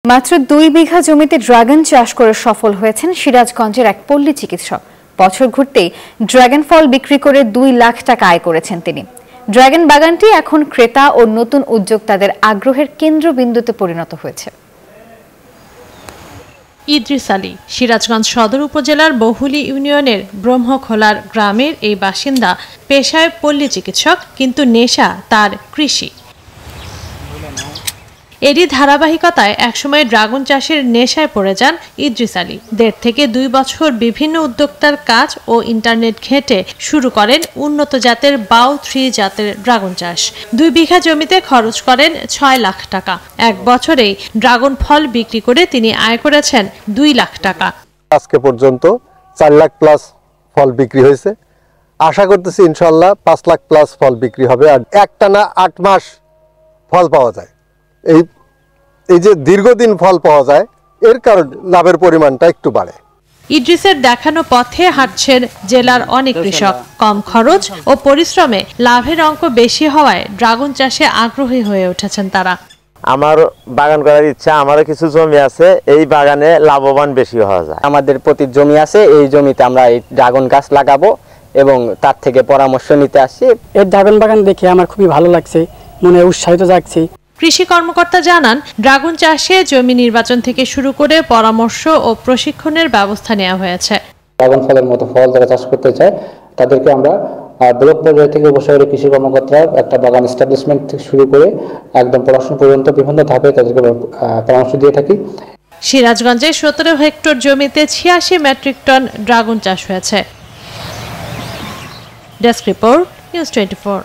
মাত্র 2 বিঘা জমিতে ড্রাগন চাষ করে সফল হয়েছেন সিরাজগঞ্জের এক পল্লী চিকিৎসক। বছর ঘুরতেই ড্রাগন ফল বিক্রি করে 2 লাখ টাকা আয় করেছেন তিনি। ড্রাগন বাগানটি এখন ক্রেতা ও নতুন উদ্যোক্তাদের আগ্রহের কেন্দ্রবিন্দুতে পরিণত হয়েছে। ইদ্রিস আলী সিরাজগঞ্জ সদর উপজেলার বহুলী ইউনিয়নের ব্রহ্মখোলার গ্রামের এই বাসিন্দা। পেশায় পল্লী চিকিৎসক, কিন্তু নেশা তার কৃষি। এরই ধারাবাহিকতায় একসময় ড্রাগন চাষের নেশায় পড়ে যান ইদ্রিস আলী। 1.5 থেকে 2 বছর বিভিন্ন উদ্যোক্তার কাজ ও ইন্টারনেট ঘেঁটে শুরু করেন উন্নত জাতের বাউ 3 জাতের ড্রাগন চাষ। 2 বিঘা জমিতে খরচ করেন 6 লাখ টাকা। 1 বছরেই ড্রাগন ফল বিক্রি করে তিনি আয় করেছেন 2 লাখ টাকা। আজকে পর্যন্ত 4 লাখ প্লাস ফল বিক্রি হয়েছে। আশা করতেছি ইনশাআল্লাহ 5 লাখ প্লাস ফল বিক্রি হবে। আর একটানা 8 মাস ফল পাওয়া যায়। এই যে দীর্ঘদিন ফল পাওয়া যায়, এর কারণে লাভের পরিমাণটা একটু বাড়ে। ইদ্রিসের দেখানো পথে হাঁটছেন জেলার অনেক কৃষক। কম খরচ ও পরিশ্রমে লাভের অঙ্ক বেশি হওয়ায় ড্রাগন চাষে আগ্রহী হয়ে উঠেছেন তারা। আমার বাগান করার ইচ্ছা, আমারও কিছু জমি আছে, এই বাগানে লাভবান বেশি হওয়া যায়। আমাদের প্রতি জমি আছে, এই জমিতে আমরা এই ড্রাগন গাছ লাগাবো এবং তার থেকে পরামর্শ নিতে আসছি। এই ড্রাগন বাগান দেখে আমার খুবই ভালো লাগছে, মনে উৎসাহিত জাগছে। কৃষি কর্মকর্তা জানান, ড্রাগন চাষে জমি নির্বাচন থেকে শুরু করে পরামর্শ ও প্রশিক্ষণের ব্যবস্থা নেওয়া হয়েছে। ড্রাগন ফলের মতো ফল যারা চাষ করতে চায় তাদেরকে আমরা ব্লক পর্যায় থেকে উপশহরে কৃষি কর্মকর্তার একটা বাগান এস্টাবলিশমেন্ট থেকে শুরু করে একদম পড়াশোনা পর্যন্ত বিভিন্ন ধাপে তাদেরকে পরামর্শ দিয়ে থাকি। সিরাজগঞ্জে 17 হেক্টর জমিতে 86 মেট্রিক টন ড্রাগন চাষ হয়েছে। Desk report, news 24।